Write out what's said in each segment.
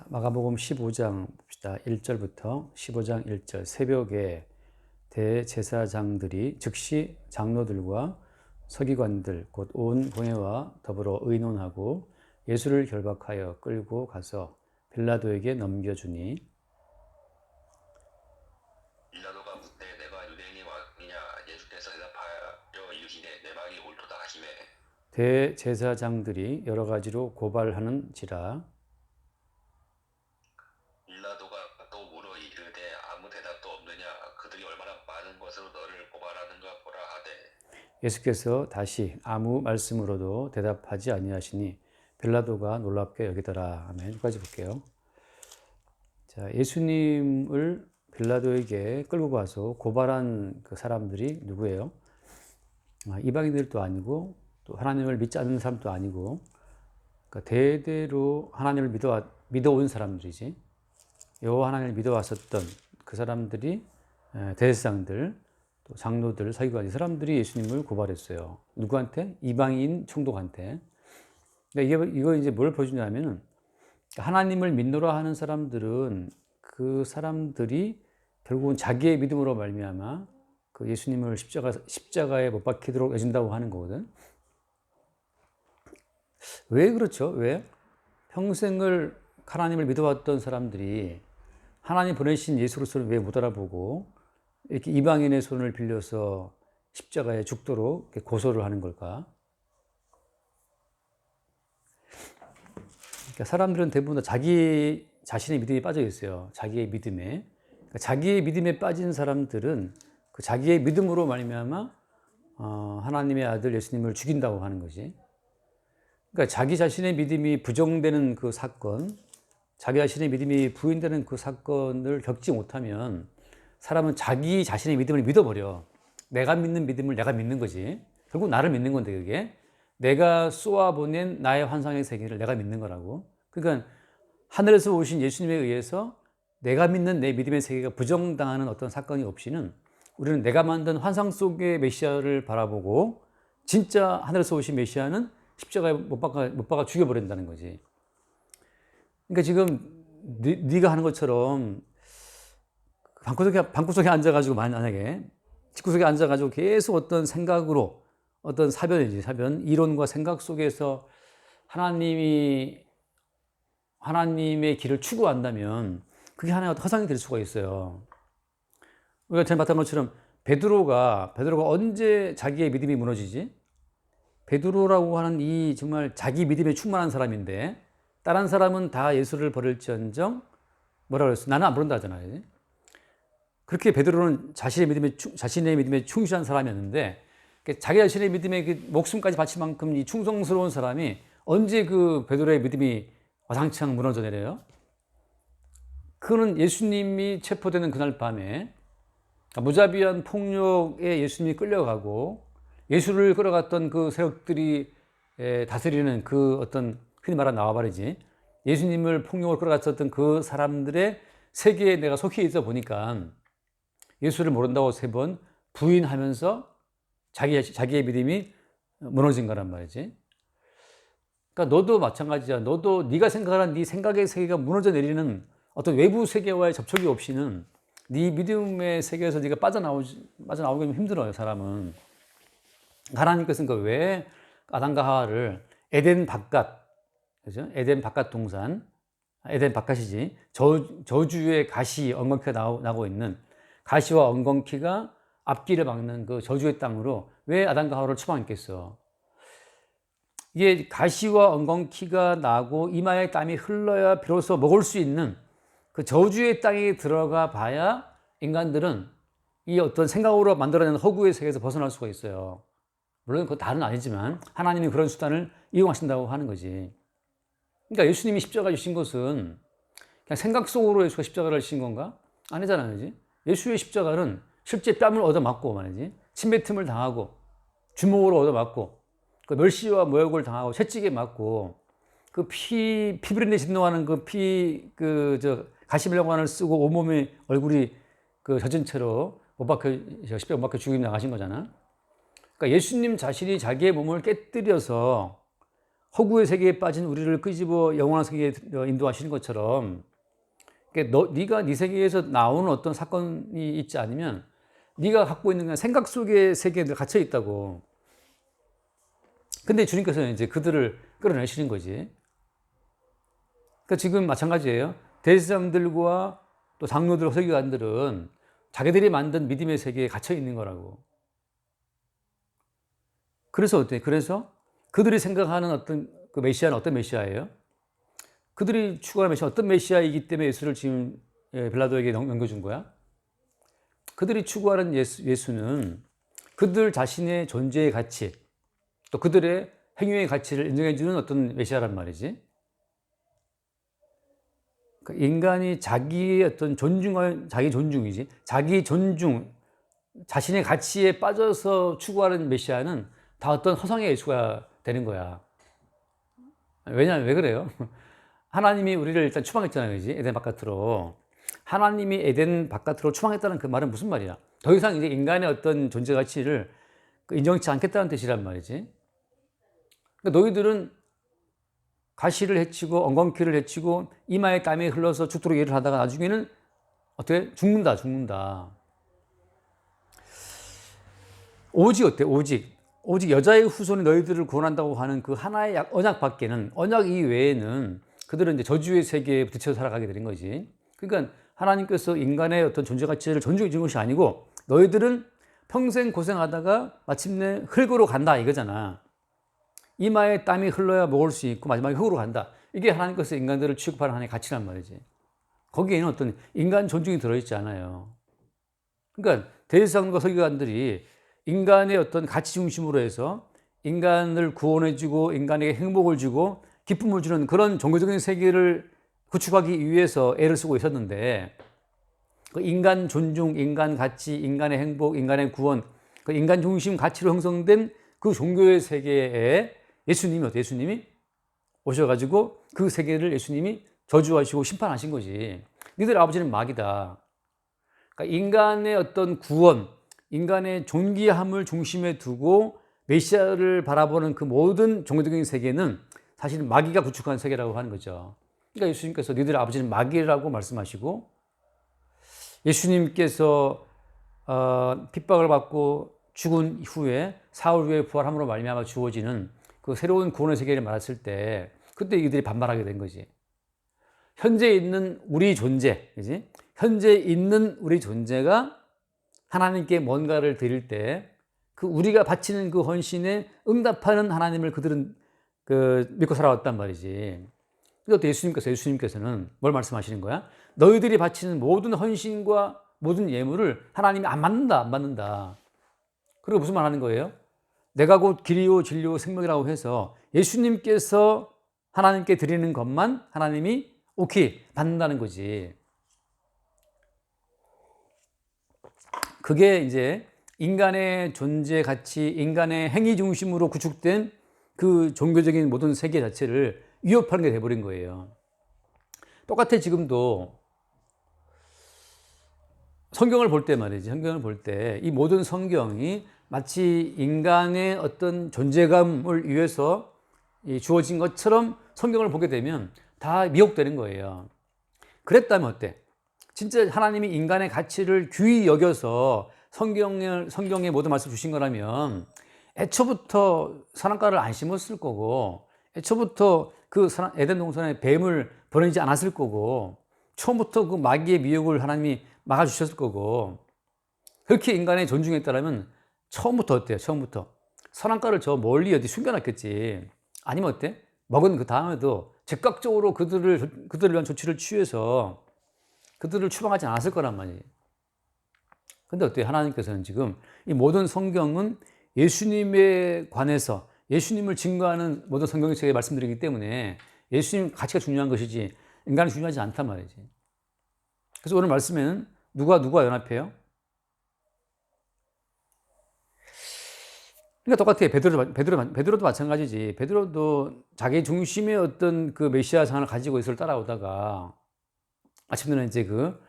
마가복음 15장 봅시다. 1절부터 15장 1절. 새벽에 대제사장들이 즉시 장로들과 서기관들 곧 온 공회와 더불어 의논하고 예수를 결박하여 끌고 가서 빌라도에게 넘겨주니 빌라도가 묻되 내가 유대인의 왕이냐. 예수께서 대답하여 이르시되 내 말이 옳도다 하시매 대제사장들이 여러 가지로 고발하는지라. 빌라도가 또 물어 이르되 아무 대답도 없느냐. 그들이 얼마나 많은 것으로 너를 고발하는가 보라 하되 예수께서 다시 아무 말씀으로도 대답하지 아니하시니 빌라도가 놀랍게 여기더라. 아멘. 여기까지 볼게요. 자, 예수님을 빌라도에게 끌고 가서 고발한 그 사람들이 누구예요? 이방인들도 아니고 또 하나님을 믿지 않는 사람도 아니고, 그러니까 대대로 하나님을 믿어온 사람들이지. 여호와 하나님을 믿어왔었던 그 사람들이, 대제사장들, 또 장로들, 서기관, 이 사람들이 예수님을 고발했어요. 누구한테? 이방인 총독한테. 그러니까 이거 이제 뭘 보여주냐면은, 하나님을 믿노라 하는 사람들은 그 사람들이 결국은 자기의 믿음으로 말미암아 그 예수님을 십자가에 못 박히도록 해준다고 하는 거거든. 왜 그렇죠? 왜? 평생을 하나님을 믿어왔던 사람들이 하나님 보내신 예수 그리스도를 왜 못 알아보고 이렇게 이방인의 손을 빌려서 십자가에 죽도록 고소를 하는 걸까? 그러니까 사람들은 대부분 다 자기 자신의 믿음에 빠져 있어요. 자기의 믿음에. 그러니까 자기의 믿음에 빠진 사람들은 그 자기의 믿음으로 말미암아 하나님의 아들 예수님을 죽인다고 하는 거지. 그러니까 자기 자신의 믿음이 부정되는 그 사건, 자기 자신의 믿음이 부인되는 그 사건을 겪지 못하면 사람은 자기 자신의 믿음을 믿어버려. 내가 믿는 믿음을 내가 믿는 거지. 결국 나를 믿는 건데, 그게. 내가 쏘아보낸 나의 환상의 세계를 내가 믿는 거라고. 그러니까 하늘에서 오신 예수님에 의해서 내가 믿는 내 믿음의 세계가 부정당하는 어떤 사건이 없이는 우리는 내가 만든 환상 속의 메시아를 바라보고 진짜 하늘에서 오신 메시아는 십자가에 못 박아 죽여버린다는 거지. 그러니까 지금 네가 하는 것처럼 방구석에 앉아가지고, 만약에 집구석에 앉아가지고 계속 어떤 생각으로, 어떤 사변, 이론과 생각 속에서 하나님의 길을 추구한다면 그게 하나의 허상이 될 수가 있어요. 우리가 전에 봤던 것처럼 베드로가 언제 자기의 믿음이 무너지지? 베드로라고 하는 이 정말 자기 믿음에 충만한 사람인데 다른 사람은 다 예수를 버릴지언정 뭐라고 그랬어? 나는 안 버린다 하잖아요. 그렇게 베드로는 자신의 믿음에 충실한 사람이었는데 자기 자신의 믿음에 그 목숨까지 바칠 만큼 이 충성스러운 사람이 언제 그 베드로의 믿음이 와상창 무너져 내려요? 그거는 예수님이 체포되는 그날 밤에 무자비한 폭력에 예수님이 끌려가고 예수를 끌어갔던 그 세력들이 다스리는 그 어떤 흔히 말하는 나와바리지, 예수님을 폭력으로 끌어갔었던 그 사람들의 세계에 내가 속해 있어 보니까 예수를 모른다고 3번 부인하면서 자기의 믿음이 무너진 거란 말이지. 그러니까 너도 마찬가지야. 너도 네가 생각하는 네 생각의 세계가 무너져 내리는 어떤 외부 세계와의 접촉이 없이는 네 믿음의 세계에서 네가 빠져나오기 힘들어요, 사람은. 하나님께서는 왜 아담과 하와를 에덴 바깥, 그죠? 에덴 바깥 동산, 에덴 바깥이지. 저주의 가시, 엉겅퀴가 나고 있는 가시와 엉겅퀴가 앞길을 막는 그 저주의 땅으로 왜 아담과 하와를 처방했겠어? 이게 가시와 엉겅퀴가 나고 이마에 땀이 흘러야 비로소 먹을 수 있는 그 저주의 땅에 들어가 봐야 인간들은 이 어떤 생각으로 만들어낸 허구의 세계에서 벗어날 수가 있어요. 물론 그 다는 아니지만 하나님이 그런 수단을 이용하신다고 하는 거지. 그러니까 예수님이 십자가 주신 것은 그냥 생각 속으로 예수가 십자가를 지신 건가? 아니잖아요. 예수의 십자가는 실제 뺨을 얻어맞고 말이지, 침뱉음을 당하고 주먹으로 얻어맞고 그 멸시와 모욕을 당하고 채찍에 맞고 그 피부린내 진동하는 가시mel관을 쓰고 온몸에 얼굴이 그 젖은 채로 십자가 못 박혀 죽임을 당하신 거잖아. 그러니까 예수님 자신이 자기의 몸을 깨뜨려서 허구의 세계에 빠진 우리를 끄집어 영원한 세계에 인도하시는 것처럼, 네가 네 세계에서 나오는 어떤 사건이 있지 않으면 네가 갖고 있는 그냥 생각 속의 세계에 갇혀 있다고. 근데 주님께서는 이제 그들을 끌어내시는 거지. 그러니까 지금 마찬가지예요. 대제사장들과 또 장로들, 서기관들은 자기들이 만든 믿음의 세계에 갇혀 있는 거라고. 그래서 어때? 그래서 그들이 생각하는 어떤 그 메시아는 어떤 메시아예요? 그들이 추구하는 메시아는 어떤 메시아이기 때문에 예수를 지금 빌라도에게 넘겨준 거야? 그들이 추구하는 예수는 그들 자신의 존재의 가치, 또 그들의 행위의 가치를 인정해주는 어떤 메시아란 말이지. 인간이 자기의 어떤 자기 존중이지. 자기 존중, 자신의 가치에 빠져서 추구하는 메시아는 다 어떤 허상의 예수가 되는 거야. 왜냐하면 왜 그래요? 하나님이 우리를 일단 추방했잖아요. 그지? 에덴 바깥으로. 하나님이 에덴 바깥으로 추방했다는 그 말은 무슨 말이야? 더 이상 이제 인간의 어떤 존재 가치를 인정치 않겠다는 뜻이란 말이지. 그러니까 너희들은 가시를 해치고 엉겅퀴를 해치고 이마에 땀이 흘러서 죽도록 일을 하다가 나중에는 어떻게? 죽는다. 오직 어때? 오직 여자의 후손이 너희들을 구원한다고 하는 그 하나의 언약 밖에는, 언약 이외에는 그들은 이제 저주의 세계에 부딪혀 살아가게 되는 거지. 그러니까 하나님께서 인간의 어떤 존재 가치를 존중해 준 것이 아니고 너희들은 평생 고생하다가 마침내 흙으로 간다 이거잖아. 이마에 땀이 흘러야 먹을 수 있고 마지막에 흙으로 간다. 이게 하나님께서 인간들을 취급하는 하나의 가치란 말이지. 거기에는 어떤 인간 존중이 들어있지 않아요. 그러니까 대제사장과 서기관들이 인간의 어떤 가치 중심으로 해서 인간을 구원해주고 인간에게 행복을 주고 기쁨을 주는 그런 종교적인 세계를 구축하기 위해서 애를 쓰고 있었는데, 그 인간 존중, 인간 가치, 인간의 행복, 인간의 구원, 그 인간 중심 가치로 형성된 그 종교의 세계에 예수님이 오셔가지고 그 세계를 예수님이 저주하시고 심판하신 거지. 니들 아버지는 마귀다. 그러니까 인간의 어떤 구원, 인간의 존귀함을 중심에 두고 메시아를 바라보는 그 모든 종교적인 세계는 사실은 마귀가 구축한 세계라고 하는 거죠. 그러니까 예수님께서 너희들 아버지는 마귀라고 말씀하시고, 예수님께서 핍박을 받고 죽은 후에 사흘 후에 부활함으로 말미암아 주어지는 그 새로운 구원의 세계를 말했을 때 그때 이들이 반발하게 된 거지. 현재 있는 우리 존재, 그지? 현재 있는 우리 존재가 하나님께 뭔가를 드릴 때 그 우리가 바치는 그 헌신에 응답하는 하나님을 그들은 믿고 살아왔단 말이지. 그런데 예수님께서는 뭘 말씀하시는 거야? 너희들이 바치는 모든 헌신과 모든 예물을 하나님이 안 받는다. 그리고 무슨 말 하는 거예요? 내가 곧 길이요 진리요 생명이라고 해서 예수님께서 하나님께 드리는 것만 하나님이 오케이 받는다는 거지. 그게 이제 인간의 존재 가치, 인간의 행위 중심으로 구축된 그 종교적인 모든 세계 자체를 위협하는 게 돼버린 거예요. 똑같아. 지금도 성경을 볼 때 말이지. 성경을 볼 때 이 모든 성경이 마치 인간의 어떤 존재감을 위해서 주어진 것처럼 성경을 보게 되면 다 미혹되는 거예요. 그랬다면 어때? 진짜 하나님이 인간의 가치를 귀히 여겨서 성경에 모든 말씀 주신 거라면 애초부터 선악과를 안 심었을 거고, 애초부터 그 에덴 동산에 뱀을 보내지 않았을 거고, 처음부터 그 마귀의 미혹을 하나님이 막아주셨을 거고, 그렇게 인간의 존중했다면 처음부터 어때요? 처음부터 선악과를 저 멀리 어디 숨겨놨겠지. 아니면 어때? 먹은 그 다음에도 즉각적으로 그들을 위한 조치를 취해서 그들을 추방하지 않았을 거란 말이에요. 근데 어때요? 하나님께서는 지금 이 모든 성경은 예수님에 관해서 예수님을 증거하는 모든 성경의 책에 말씀드리기 때문에 예수님 가치가 중요한 것이지 인간이 중요하지 않단 말이지. 그래서 오늘 말씀에는 누가 연합해요? 그러니까 똑같아요. 베드로도 마찬가지지. 베드로도 자기 중심의 어떤 그 메시아상을 가지고 예수를 따라오다가 아침에는 이제 그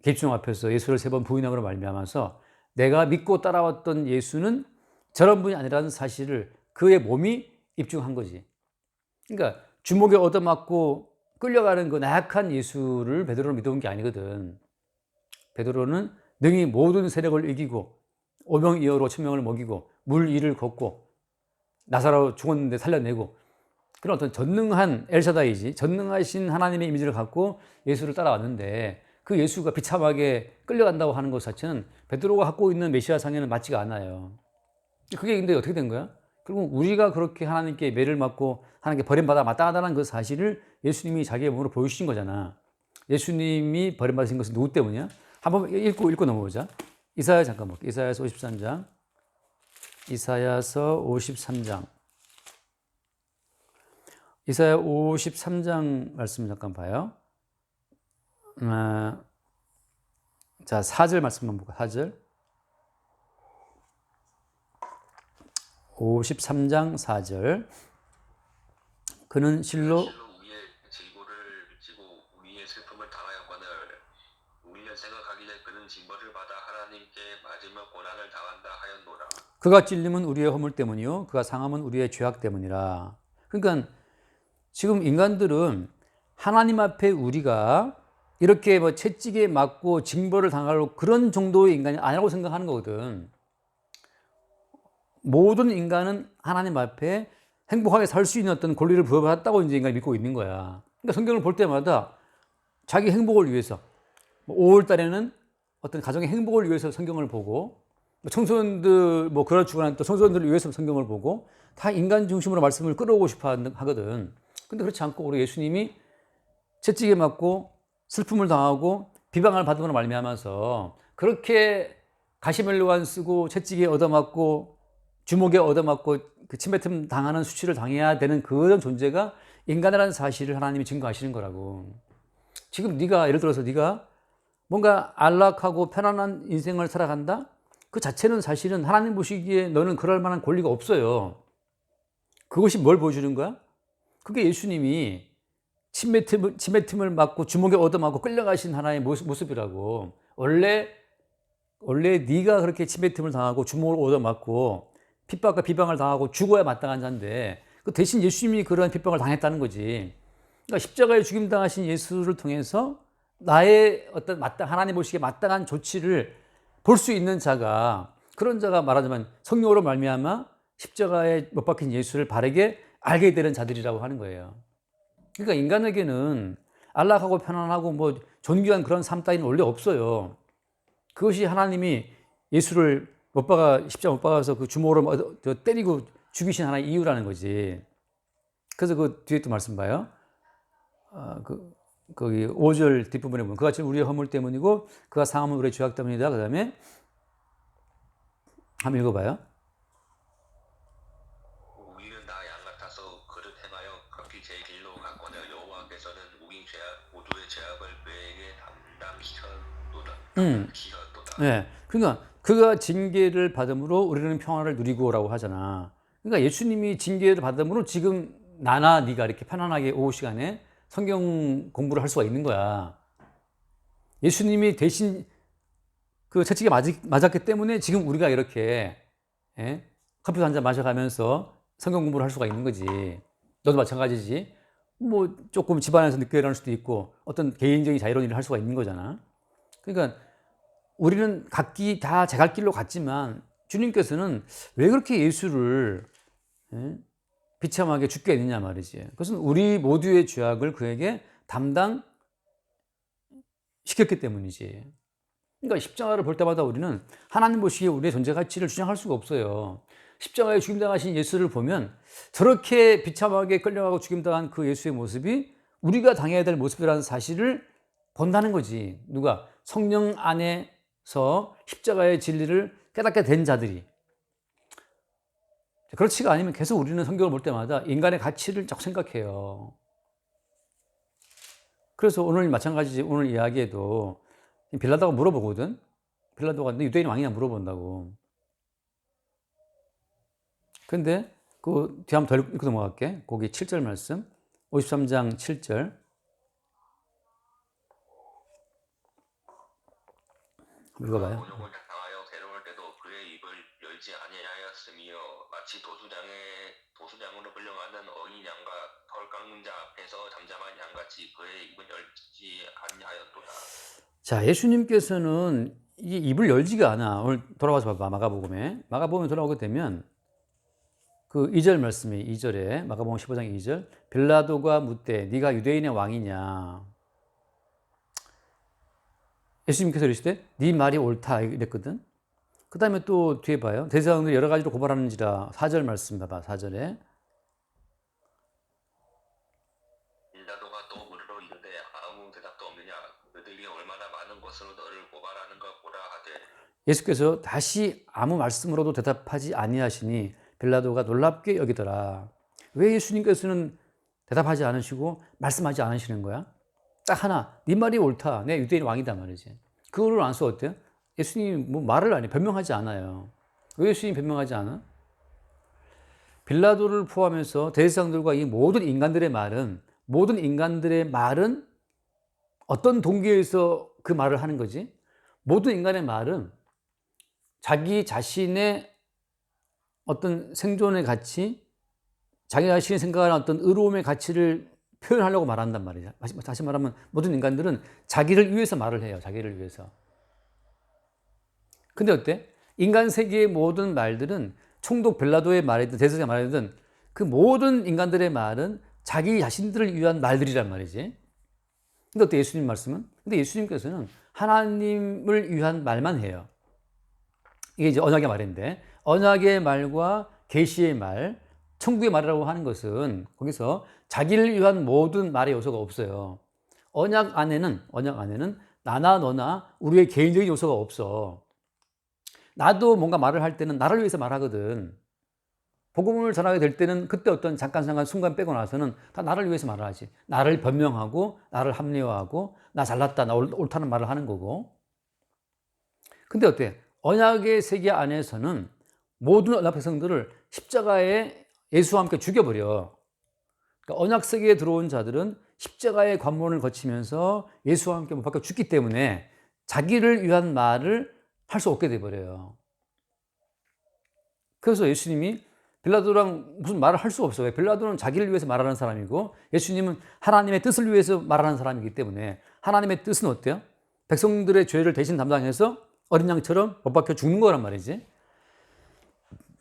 객중 앞에서 예수를 3번 부인함으로 말미암아서 내가 믿고 따라왔던 예수는 저런 분이 아니라는 사실을 그의 몸이 입증한 거지. 그러니까 주먹에 얻어맞고 끌려가는 그 나약한 예수를 베드로는 믿어온 게 아니거든. 베드로는 능히 모든 세력을 이기고 오병이어로 천명을 먹이고 물 위를 걷고 나사로 죽었는데 살려내고 그런 어떤 전능한 엘샤다이지 전능하신 하나님의 이미지를 갖고 예수를 따라왔는데 그 예수가 비참하게 끌려간다고 하는 것 자체는 베드로가 갖고 있는 메시아상에는 맞지가 않아요. 그게 근데 어떻게 된 거야? 결국 우리가 그렇게 하나님께 매를 맞고 하나님께 버림받아 마땅하다는 그 사실을 예수님이 자기의 몸으로 보여주신 거잖아. 예수님이 버림받으신 것은 누구 때문이야? 한번 읽고 넘어보자. 이사야 잠깐 볼게. 이사야서 53장. 이사야서 53장. 이사야 53장 말씀 잠깐 봐요. 자, 4절 말씀만 볼까? 4절. 53장 4절. 그는 실로 우리의 질고를 지고 우리의 슬픔을 당하였거늘 우리는 생각하기에 그는 징벌을 받아 하나님께 맞으며 고난을 당한다 하였노라. 그가 찔림은 우리의 허물 때문이요 그가 상함은 우리의 죄악 때문이라. 그러니까 지금 인간들은 하나님 앞에 우리가 이렇게 뭐 채찍에 맞고 징벌을 당할 그런 정도의 인간이 아니라고 생각하는 거거든. 모든 인간은 하나님 앞에 행복하게 살 수 있는 어떤 권리를 부여받았다고 이제 인간이 믿고 있는 거야. 그러니까 성경을 볼 때마다 자기 행복을 위해서 5월 달에는 어떤 가정의 행복을 위해서 성경을 보고 청소년들 그런 죽어난 또 청소년들을 위해서 성경을 보고 다 인간 중심으로 말씀을 끌어오고 싶어 하거든. 근데 그렇지 않고 우리 예수님이 채찍에 맞고 슬픔을 당하고 비방을 받음으로 말미암아서 그렇게 가시멜로만 쓰고 채찍에 얻어맞고 주먹에 얻어맞고 그 침뱉음 당하는 수치를 당해야 되는 그런 존재가 인간이라는 사실을 하나님이 증거하시는 거라고. 지금 네가 예를 들어서 네가 뭔가 안락하고 편안한 인생을 살아간다? 그 자체는 사실은 하나님 보시기에 너는 그럴 만한 권리가 없어요. 그것이 뭘 보여주는 거야? 그게 예수님이 침뱉음을 맞고 주먹에 얻어맞고 끌려가신 하나의 모습이라고. 원래 네가 그렇게 침뱉음을 당하고 주먹을 얻어맞고 핍박과 비방을 당하고 죽어야 마땅한 자인데 그 대신 예수님이 그런 핍박을 당했다는 거지. 그러니까 십자가에 죽임 당하신 예수를 통해서 나의 어떤 하나님 보시기에 마땅한 조치를 볼 수 있는 자가, 그런 자가 말하자면 성령으로 말미암아 십자가에 못 박힌 예수를 바르게 알게 되는 자들이라고 하는 거예요. 그러니까 인간에게는 안락하고 편안하고 존귀한 그런 삶 따위는 원래 없어요. 그것이 하나님이 예수를 십자가 못 박아서 그 주먹으로 때리고 죽이신 하나의 이유라는 거지. 그래서 그 뒤에 또 말씀 봐요. 거기 5절 뒷부분에 보면 그가 우리의 허물 때문이고 그가 상함은 우리의 죄악 때문이다. 그 다음에 한번 읽어봐요. 우리는 다 양 같아서 그릇 행하여 각기 제 길로 갔거늘 여호와께서는 우리 모두의 죄악을 그에게 담당시켰도다. 네. 그러니까 그가 징계를 받음으로 우리는 평화를 누리고라고 하잖아. 그러니까 예수님이 징계를 받음으로 지금 나나 네가 이렇게 편안하게 오후 시간에 성경 공부를 할 수가 있는 거야. 예수님이 대신 그 채찍에 맞았기 때문에 지금 우리가 이렇게 커피 한 잔 마셔가면서 성경 공부를 할 수가 있는 거지. 너도 마찬가지지. 조금 집안에서 늦게 일어날 수도 있고 어떤 개인적인 자유로운 일을 할 수가 있는 거잖아. 그러니까 우리는 각기 다 제 갈 길로 갔지만 주님께서는 왜 그렇게 예수를 비참하게 죽게 했느냐 말이지. 그것은 우리 모두의 죄악을 그에게 담당시켰기 때문이지. 그러니까 십자가를 볼 때마다 우리는 하나님 보시기에 우리의 존재 가치를 주장할 수가 없어요. 십자가에 죽임당하신 예수를 보면 저렇게 비참하게 끌려가고 죽임당한 그 예수의 모습이 우리가 당해야 될 모습이라는 사실을 본다는 거지. 누가? 성령 안에서 십자가의 진리를 깨닫게 된 자들이. 그렇지가 않으면 계속 우리는 성경을 볼 때마다 인간의 가치를 자꾸 생각해요. 그래서 오늘 마찬가지지. 오늘 이야기에도 빌라도가 물어보거든. 빌라도가 너 유대인 왕이냐 물어본다고. 근데 그 뒤에 한번 더 읽고 넘어갈게. 거기 7절 말씀. 53장 7절. 읽어봐요. 곤욕을 당하여 괴로울 때도 그의 입을 열지 아니하였으며 마치 도수장으로 끌려가는 어린 양과 돌 깎는 자 앞에서 잠잠한 양같이 그의 입을 열지 아니하였도다. 자, 예수님께서는 이 입을 열지가 않아. 오늘 돌아와서 봐봐. 마가복음에 돌아오게 되면 그 2절 말씀이 2절에 마가복음 15장 2절 빌라도가 묻되 네가 유대인의 왕이냐. 예수님께서 이르시되 네 말이 옳다 이랬거든. 그 다음에 또 뒤에 봐요. 대제사장들이 여러 가지로 고발하는지라 4절 말씀 봐봐. 4절에 빌라도가 또 물으러 이르되 아무 대답도 없느냐 그들이 얼마나 많은 것으로 너를 고발하는가 보라 하되 예수께서 다시 아무 말씀으로도 대답하지 아니하시니 빌라도가 놀랍게 여기더라. 왜 예수님께서는 대답하지 않으시고 말씀하지 않으시는 거야? 딱 하나, 네 말이 옳다. 내 유대인 왕이다 말이지. 그거를 안 써 어때요? 예수님이 뭐 말을 안 해. 변명하지 않아요. 왜 예수님이 변명하지 않아? 빌라도를 포함해서 대제사장들과 이 모든 인간들의 말은 어떤 동기에서 그 말을 하는 거지? 모든 인간의 말은 자기 자신의 어떤 생존의 가치, 자기 자신이 생각하는 어떤 의로움의 가치를 표현하려고 말한단 말이야. 다시 말하면 모든 인간들은 자기를 위해서 말을 해요. 자기를 위해서. 근데 어때? 인간 세계의 모든 말들은 총독 빌라도의 말이든 대제사장의 말이든 그 모든 인간들의 말은 자기 자신들을 위한 말들이란 말이지. 근데 어때? 예수님 말씀은? 근데 예수님께서는 하나님을 위한 말만 해요. 이게 이제 언약의 말인데 언약의 말과 계시의 말, 천국의 말이라고 하는 것은 거기서 자기를 위한 모든 말의 요소가 없어요. 언약 안에는 나나 너나 우리의 개인적인 요소가 없어. 나도 뭔가 말을 할 때는 나를 위해서 말하거든. 복음을 전하게 될 때는 그때 어떤 잠깐 순간 빼고 나서는 다 나를 위해서 말을 하지. 나를 변명하고 나를 합리화하고 나 잘났다, 나 옳다는 말을 하는 거고. 근데 어때? 언약의 세계 안에서는 모든 언약 백성들을 십자가에 예수와 함께 죽여버려. 그러니까 언약 세계에 들어온 자들은 십자가의 관문을 거치면서 예수와 함께 못 박혀 죽기 때문에 자기를 위한 말을 할 수 없게 돼버려요. 그래서 예수님이 빌라도랑 무슨 말을 할 수가 없어요. 빌라도는 자기를 위해서 말하는 사람이고 예수님은 하나님의 뜻을 위해서 말하는 사람이기 때문에 하나님의 뜻은 어때요? 백성들의 죄를 대신 담당해서 어린 양처럼 못 박혀 죽는 거란 말이지.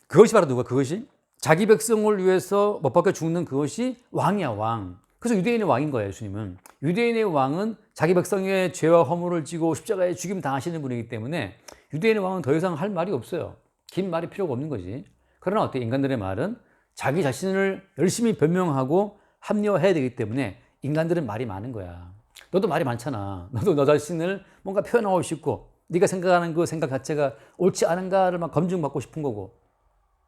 그것이 바로 누가? 그것이 자기 백성을 위해서 못 박혀 죽는 그것이 왕이야, 왕. 그래서 유대인의 왕인 거예요, 예수님은. 유대인의 왕은 자기 백성의 죄와 허물을 지고 십자가에 죽임 당하시는 분이기 때문에 유대인의 왕은 더 이상 할 말이 없어요. 긴 말이 필요가 없는 거지. 그러나 어때? 인간들의 말은 자기 자신을 열심히 변명하고 합리화해야 되기 때문에 인간들은 말이 많은 거야. 너도 말이 많잖아. 너도 너 자신을 뭔가 표현하고 싶고 네가 생각하는 그 생각 자체가 옳지 않은가를 막 검증받고 싶은 거고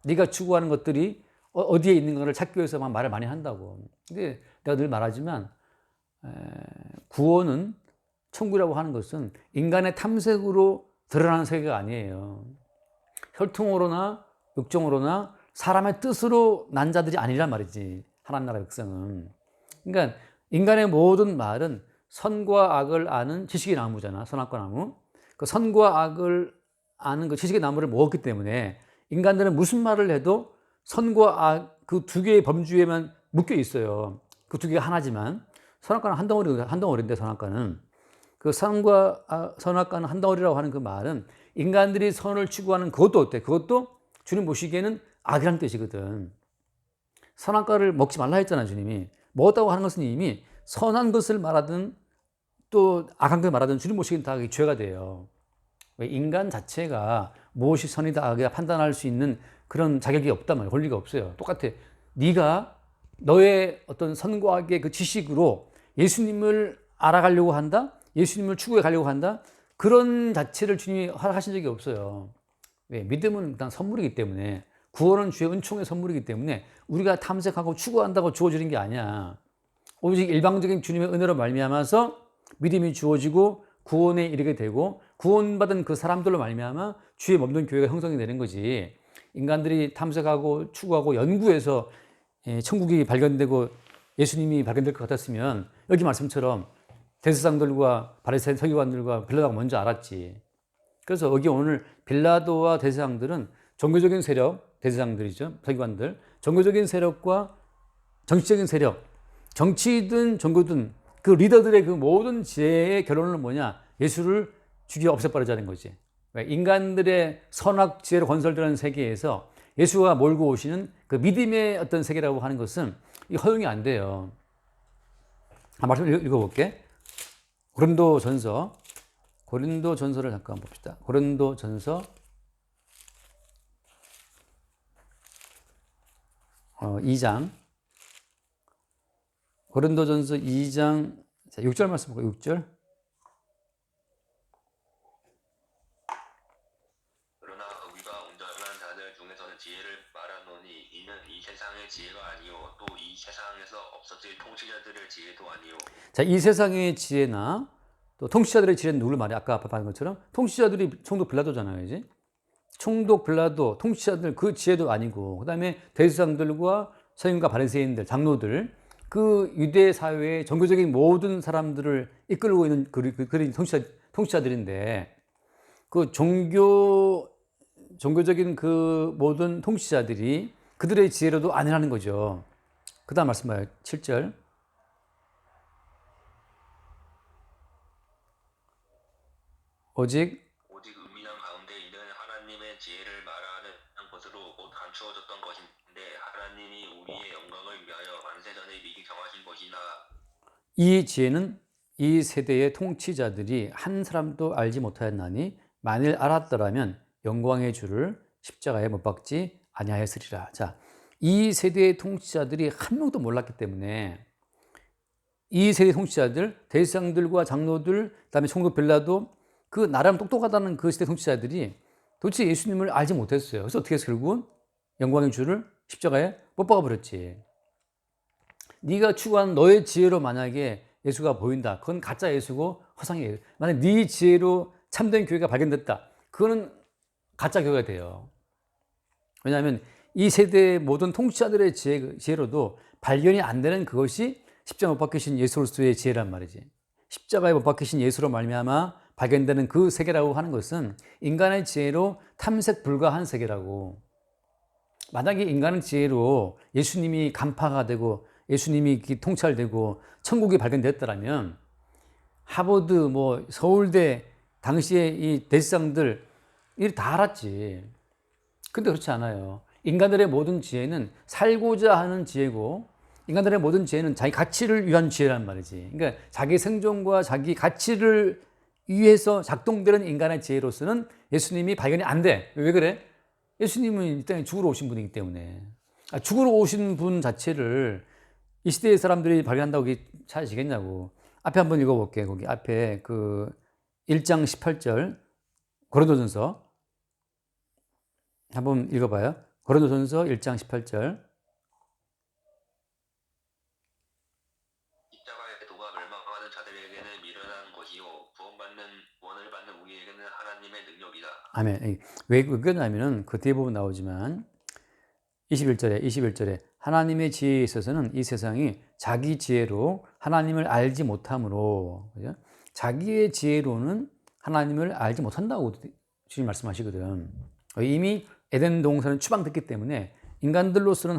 네가 추구하는 것들이 어디에 있는가를 찾기 위해서 막 말을 많이 한다고. 근데 내가 늘 말하지만 구원은 천국이라고 하는 것은 인간의 탐색으로 드러나는 세계가 아니에요. 혈통으로나 육정으로나 사람의 뜻으로 난 자들이 아니란 말이지. 하나님 나라 백성은. 그러니까 인간의 모든 말은 선과 악을 아는 지식의 나무잖아. 선악과 나무. 그 선과 악을 아는 그 지식의 나무를 먹었기 때문에 인간들은 무슨 말을 해도 선과 악 그 두 개의 범주에만 묶여 있어요. 그 두 개가 하나지만 선악과는 한 덩어리인데 선악과는 그 선악과는 한 덩어리라고 하는 그 말은 인간들이 선을 추구하는 그것도 어때? 그것도 주님 보시기에는 악이란 뜻이거든. 선악과를 먹지 말라 했잖아, 주님이. 먹었다고 하는 것은 이미 선한 것을 말하든 또 악한 것을 말하든 주님 보시기에는 다 죄가 돼요. 왜? 인간 자체가 무엇이 선이다 악이다 판단할 수 있는 그런 자격이 없단 말이에요. 권리가 없어요. 똑같아. 네가 너의 어떤 선과 악의 그 지식으로 예수님을 알아가려고 한다? 예수님을 추구해 가려고 한다? 그런 자체를 주님이 허락하신 적이 없어요. 왜? 믿음은 일단 선물이기 때문에 구원은 주의 은총의 선물이기 때문에 우리가 탐색하고 추구한다고 주어지는 게 아니야. 오직 일방적인 주님의 은혜로 말미암아서 믿음이 주어지고 구원에 이르게 되고 구원받은 그 사람들로 말미암아 주의 몸된 교회가 형성이 되는 거지. 인간들이 탐색하고 추구하고 연구해서 천국이 발견되고 예수님이 발견될 것 같았으면 여기 말씀처럼 대제사장들과 바리새인 서기관들과 빌라도가 먼저 알았지. 그래서 여기 오늘 빌라도와 대제사장들은 종교적인 세력, 대제사장들이죠, 서기관들, 종교적인 세력과 정치적인 세력, 정치든 종교든 그 리더들의 그 모든 지혜의 결론은 뭐냐? 예수를 죽여 없애버리자는 거지. 인간들의 선악 지혜로 건설되는 세계에서 예수가 몰고 오시는 그 믿음의 어떤 세계라고 하는 것은 허용이 안 돼요. 말씀 읽어볼게. 고린도전서를 잠깐 봅시다. 고린도전서 2장. 고린도전서 2장 6절 말씀 볼까요? 6절. 그러나 의가 온전한 자들 중에서는 지혜를 말하노니 이는 이 세상의 지혜가 아니요 또 이 세상에서 없어질 통치자들의 지혜도 아니요. 자, 이 세상의 지혜나 또 통치자들의 지혜는 누굴 말해? 아까 말한 것처럼 통치자들이 총독 빌라도잖아요, 이제. 총독 빌라도, 통치자들 그 지혜도 아니고, 그 다음에 대제사장들과 서기관과 바리새인들, 장로들, 그 유대 사회의 종교적인 모든 사람들을 이끌고 있는 그런 통치자들인데, 그 종교적인 그 모든 통치자들이 그들의 지혜로도 아니라는 거죠. 그 다음 말씀 봐요. 7절. 오직 은밀한 가운데 이는 하나님의 지혜를 말하는 것으로 곧 감추어졌던 것인데 하나님이 우리의 영광을 위하여 만세전에 미리 정하신 것이나 이 지혜는 이 세대의 통치자들이 한 사람도 알지 못하였나니 만일 알았더라면 영광의 주를 십자가에 못 박지 아니하였으리라. 자, 이 세대의 통치자들이 한 명도 몰랐기 때문에 이 세대 통치자들, 대제사장들과 장로들, 그다음에 총독 빌라도 그 나름 똑똑하다는 그 시대 통치자들이 도대체 예수님을 알지 못했어요. 그래서 어떻게 해서 결국은 영광의 주를 십자가에 못 박아버렸지. 네가 추구한 너의 지혜로 만약에 예수가 보인다. 그건 가짜 예수고 허상이에요. 만약 네 지혜로 참된 교회가 발견됐다. 그거는 가짜 교회가 돼요. 왜냐하면 이 세대의 모든 통치자들의 지혜로도 발견이 안 되는 그것이 십자가에 못 박히신 예수로서의 지혜란 말이지. 십자가에 못 박히신 예수로 말미암아 발견되는 그 세계라고 하는 것은 인간의 지혜로 탐색 불가한 세계라고. 만약에 인간의 지혜로 예수님이 간파가 되고 예수님이 통찰되고 천국이 발견됐더라면 하버드, 서울대 당시에 이 대제사장들 다 알았지. 근데 그렇지 않아요. 인간들의 모든 지혜는 살고자 하는 지혜고 인간들의 모든 지혜는 자기 가치를 위한 지혜란 말이지. 그러니까 자기 생존과 자기 가치를 위해서 작동되는 인간의 지혜로서는 예수님이 발견이 안 돼. 왜 그래? 예수님은 이 땅에 죽으러 오신 분이기 때문에. 죽으러 오신 분 자체를 이 시대의 사람들이 발견한다고 찾아지겠냐고. 앞에 한번 읽어볼게요. 거기 앞에 그 1장 18절 고린도전서 한번 읽어봐요. 고린도전서 1장 18절. 십자가의 도가 멸망하는 자들에게는 미련한 것이요 구원을 받는 우리에게는 하나님의 능력이다. 아멘. 왜 그러냐면은 그 뒤에 보면 나오지만 21절에 하나님의 지혜에 있어서는 이 세상이 자기 지혜로 하나님을 알지 못함으로, 그죠? 자기의 지혜로는 하나님을 알지 못한다고 주님 말씀하시거든. 이미 에덴 동산은 추방됐기 때문에 인간들로서는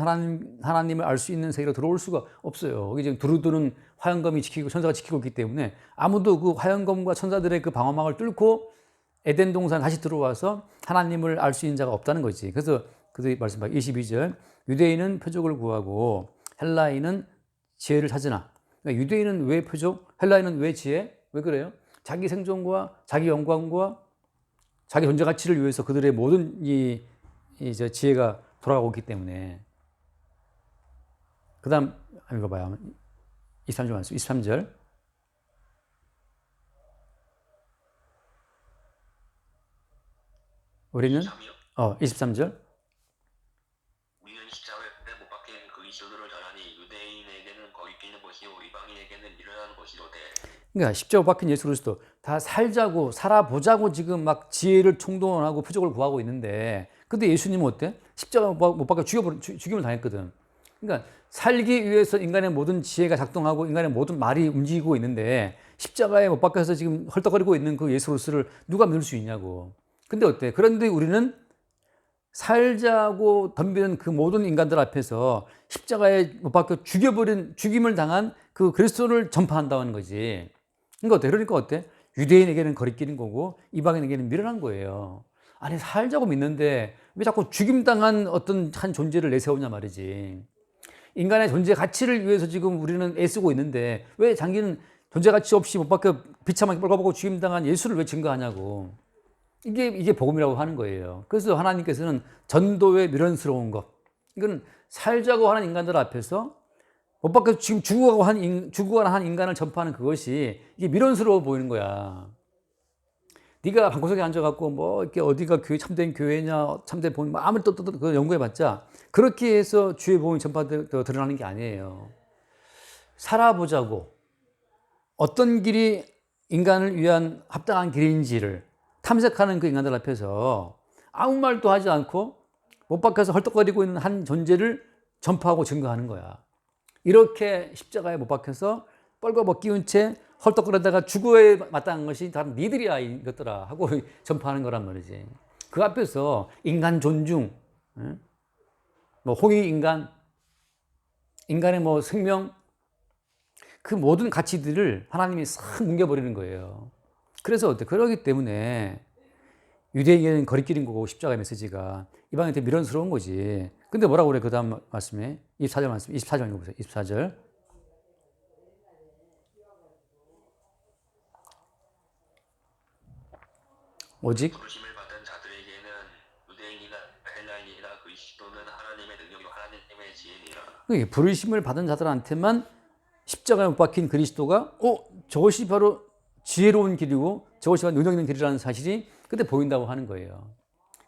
하나님을 알 수 있는 세계로 들어올 수가 없어요. 거기 지금 두루두는 화영검이 지키고 천사가 지키고 있기 때문에 아무도 그 화영검과 천사들의 그 방어막을 뚫고 에덴 동산 다시 들어와서 하나님을 알 수 있는 자가 없다는 거지. 그래서 그들이 말씀하 22절 유대인은 표적을 구하고 헬라인은 지혜를 찾으나. 그러니까 유대인은 왜 표적, 헬라인은 왜 지혜? 왜 그래요? 자기 생존과 자기 영광과 자기 존재 가치를 위해서 그들의 모든 지혜가 돌아가고 있기 때문에. 그 다음 읽어봐요. 23절 말씀. 23절. 우리는 23절. 우리는 십자가에 못 박힌 그리스도를 전하니 유대인에게는 거리끼는 것이요 이방인에게는 미련한 것이로되. 그러니까 십자가 못 박힌 예수 그리스도 다 살아보자고 지금 막 지혜를 총동원하고 표적을 구하고 있는데, 근데 예수님은 어때? 십자가 못 박혀 죽임을 당했거든. 그러니까 살기 위해서 인간의 모든 지혜가 작동하고 인간의 모든 말이 움직이고 있는데 십자가에 못 박혀서 지금 헐떡거리고 있는 그 예수 그리스도를 누가 믿을 수 있냐고. 근데 어때? 그런데 우리는 살자고 덤비는 그 모든 인간들 앞에서 십자가에 못 박혀 죽임을 당한 그 그리스도를 전파한다는 거지. 그러니까 어때? 그러니까 어때? 유대인에게는 거리끼는 거고 이방인에게는 미련한 거예요. 아니, 살자고 믿는데 왜 자꾸 죽임당한 어떤 한 존재를 내세우냐 말이지. 인간의 존재 가치를 위해서 지금 우리는 애쓰고 있는데 왜 자기는 존재 가치 없이 못 박혀 비참하게 뻘거벗고 죽임당한 예수를 왜 증거하냐고. 이게 복음이라고 하는 거예요. 그래서 하나님께서는 전도의 미련스러운 것, 이건 살자고 하는 인간들 앞에서 못 박혀 지금 죽어가는 한 인간을 전파하는 그것이 이게 미련스러워 보이는 거야. 네가 방구석에 앉아갖고 뭐 이렇게 어디가 참된 교회냐, 참된 복음, 아무리 또 연구해봤자 그렇게 해서 주의 복음이 드러나는 게 아니에요. 살아보자고 어떤 길이 인간을 위한 합당한 길인지를 탐색하는 그 인간들 앞에서 아무 말도 하지 않고 못 박혀서 헐떡거리고 있는 한 존재를 전파하고 증거하는 거야. 이렇게 십자가에 못 박혀서 뻘거벗기운 채 헐떡거리다가 죽어에 마땅한 것이 다 니들이야 이것들아 하고 전파하는 거란 말이지. 그 앞에서 인간 존중, 뭐 홍익인간, 인간의 뭐 생명, 그 모든 가치들을 하나님이 싹 뭉개버리는 거예요. 그래서 어때? 그러기 때문에 유대인에게는 거리끼린 거고 십자가의 메시지가 이방인한테 미련스러운 거지. 근데 뭐라고 그래? 그 다음 말씀에 24절 말씀, 24절 읽어보세요. 24절. 오직 부르심을 받은 자들에게는 유대인이나 헬라인이나 그리스도는 하나님의 능력이요 하나님의 지혜니라. 부르심을 받은 자들한테만 십자가에 못 박힌 그리스도가 저것이 바로 지혜로운 길이고 저것이 바로 능력 있는 길이라는 사실이 그때 보인다고 하는 거예요.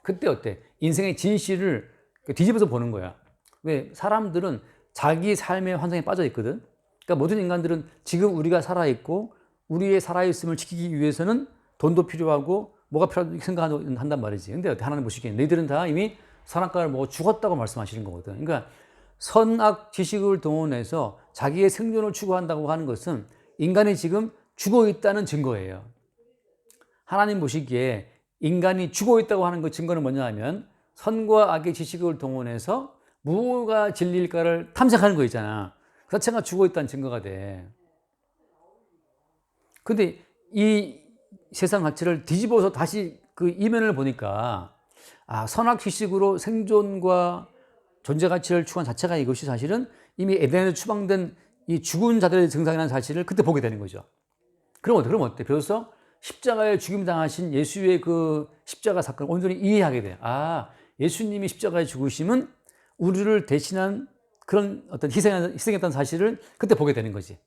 그때 어때? 인생의 진실을 뒤집어서 보는 거야. 왜? 사람들은 자기 삶의 환상에 빠져 있거든. 그러니까 모든 인간들은 지금 우리가 살아있고 우리의 살아있음을 지키기 위해서는 돈도 필요하고 뭐가 필요하다고 생각한단 말이지. 근데 하나님 보시기에 너희들은 다 이미 선악과를 먹어 죽었다고 말씀하시는 거거든. 그러니까 선악 지식을 동원해서 자기의 생존을 추구한다고 하는 것은 인간이 지금 죽어 있다는 증거예요. 하나님 보시기에 인간이 죽어 있다고 하는 그 증거는 뭐냐 하면 선과 악의 지식을 동원해서 무엇가 진리일까를 탐색하는 거 있잖아. 그 자체가 죽어 있다는 증거가 돼. 근데 이 세상 가치를 뒤집어서 다시 그 이면을 보니까 선악 지식으로 생존과 존재 가치를 추구한 자체가 이것이 사실은 이미 에덴에서 추방된 이 죽은 자들의 증상이라는 사실을 그때 보게 되는 거죠. 그럼 어때? 비로소 십자가에 죽임당하신 예수의 그 십자가 사건을 온전히 이해하게 돼요. 예수님이 십자가에 죽으심은 우리를 대신한 그런 어떤 희생했다는 사실을 그때 보게 되는 거지.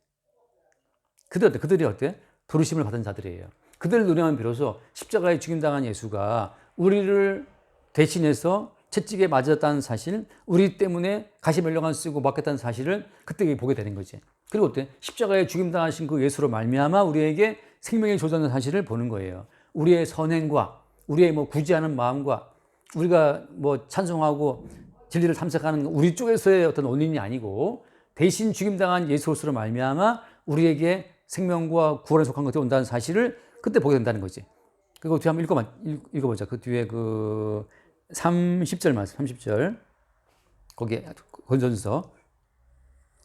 그들이 어때? 부르심을 받은 자들이에요. 그들을 노래하면 비로소 십자가에 죽임당한 예수가 우리를 대신해서 채찍에 맞았다는 사실, 우리 때문에 가시면류관 쓰고 맞겠다는 사실을 그때 보게 되는 거지. 그리고 어때? 십자가에 죽임당하신 그 예수로 말미암아 우리에게 생명이 주어졌다는 사실을 보는 거예요. 우리의 선행과 우리의 뭐 굳이 하는 마음과 우리가 뭐 찬송하고 진리를 탐색하는 우리 쪽에서의 어떤 원인이 아니고 대신 죽임당한 예수로 말미암아 우리에게 생명과 구원에 속한 것들이 온다는 사실을 그때 보게 된다는 거지. 그리고 뒤에 한번 읽어보자. 그 뒤에 그 30절 말씀, 30절. 거기에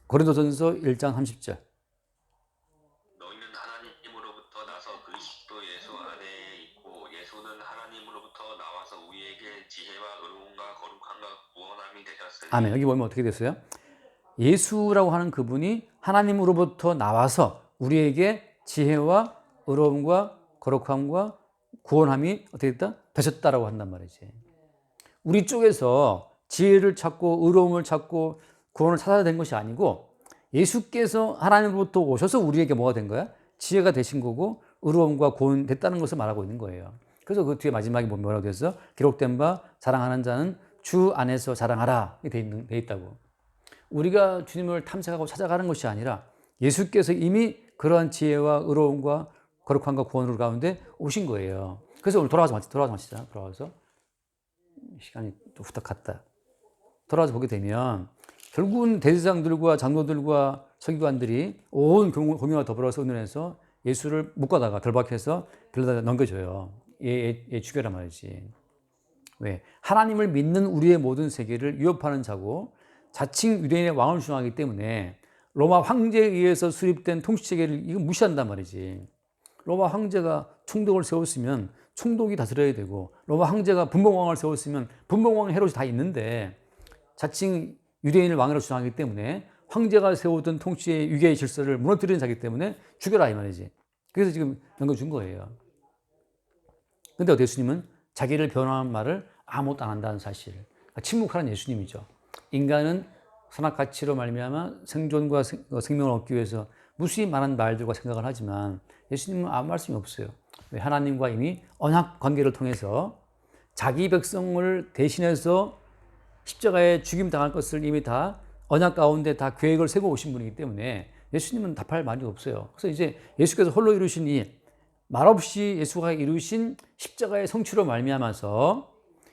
고린도전서 1장 30절. 너희는 하나님으로부터 나서 그리스도 예수 안에 있고 예수는 하나님으로부터 나와서 우리에게 지혜와 의로움과 거룩함과 구원함이 되셨으니. 아멘. 여기 보면 어떻게 됐어요? 예수라고 하는 그분이 하나님으로부터 나와서 우리에게 지혜와 의로움과 거룩함과 구원함이 어떻게 됐다? 되셨다라고 한단 말이지. 우리 쪽에서 지혜를 찾고 의로움을 찾고 구원을 찾아야 된 것이 아니고 예수께서 하나님으로부터 오셔서 우리에게 뭐가 된 거야? 지혜가 되신 거고 의로움과 구원 됐다는 것을 말하고 있는 거예요. 그래서 그 뒤에 마지막에 보면 뭐라고 되어 기록된 바 자랑하는 자는 주 안에서 자랑하라 돼 있다고. 우리가 주님을 탐색하고 찾아가는 것이 아니라 예수께서 이미 그러한 지혜와 의로움과 거룩함과 구원을 가운데 오신 거예요. 그래서 오늘 돌아와서 마치자. 돌아와서 시간이 또 후딱 갔다. 돌아와서 보게 되면 결국은 대제사장들과 장로들과 서기관들이 온 공회와 더불어서 의논해서 예수를 묶어다가 결박해서 빌라도에다 넘겨줘요. 얘 죽여라 말이지. 왜? 하나님을 믿는 우리의 모든 세계를 위협하는 자고 자칭 유대인의 왕을 주장하기 때문에 로마 황제에 의해서 수립된 통치체계를 이거 무시한단 말이지. 로마 황제가 총독을 세웠으면 총독이 다스려야 되고, 로마 황제가 분봉왕을 세웠으면 분봉왕 헤롯이 다 있는데, 자칭 유대인을 왕으로 주장하기 때문에 황제가 세우던 통치의 유계의 질서를 무너뜨리는 자기 때문에 죽여라 이 말이지. 그래서 지금 넘겨준 거예요. 근데 예수님은 자기를 변호한 말을 아무것도 안 한다는 사실. 그러니까 침묵하는 예수님이죠. 인간은 선악 가치로 말미암아 생존과 생명을 얻기 위해서 무수히 많은 말들과 생각을 하지만 예수님은 아무 말씀이 없어요. 왜? 하나님과 이미 언약 관계를 통해서 자기 백성을 대신해서 십자가에 죽임 당할 것을 이미 다 언약 가운데 다 계획을 세고 오신 분이기 때문에 예수님은 답할 말이 없어요. 그래서 이제 예수께서 홀로 이루신 이 말없이 예수가 이루신 십자가의 성취로 말미암아서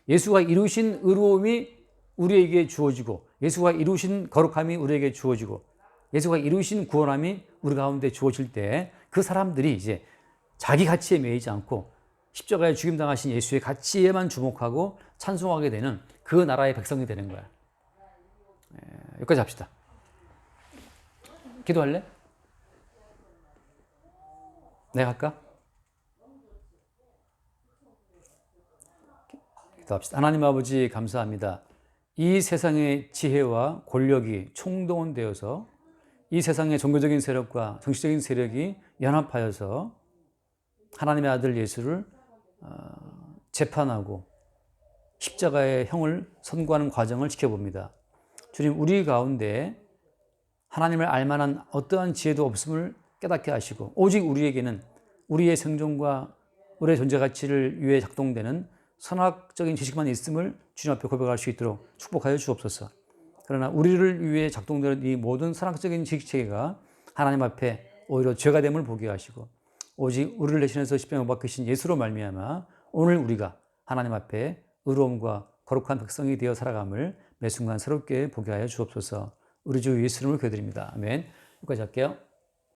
예수가 이루신 의로움이 우리에게 주어지고, 예수가 이루신 거룩함이 우리에게 주어지고, 예수가 이루신 구원함이 우리 가운데 주어질 때 그 사람들이 이제 자기 가치에 매이지 않고 십자가에 죽임당하신 예수의 가치에만 주목하고 찬송하게 되는 그 나라의 백성이 되는 거야. 여기까지 합시다. 기도할래? 내가 할까? 기도합시다. 하나님 아버지 감사합니다. 이 세상의 지혜와 권력이 총동원되어서 이 세상의 종교적인 세력과 정치적인 세력이 연합하여서 하나님의 아들 예수를 재판하고 십자가의 형을 선고하는 과정을 지켜봅니다. 주님, 우리 가운데 하나님을 알만한 어떠한 지혜도 없음을 깨닫게 하시고, 오직 우리에게는 우리의 생존과 우리의 존재 가치를 위해 작동되는 선악적인 지식만 있음을 주님 앞에 고백할 수 있도록 축복하여 주옵소서. 그러나 우리를 위해 작동되는 이 모든 선악적인 지식체계가 하나님 앞에 오히려 죄가 됨을 보게 하시고, 오직 우리를 대신해서 십자가에 못 박히신 예수로 말미암아 오늘 우리가 하나님 앞에 의로움과 거룩한 백성이 되어 살아감을 매 순간 새롭게 보게 하여 주옵소서. 우리 주 예수 이름으로 기도드립니다. 아멘. 여기까지 할게요.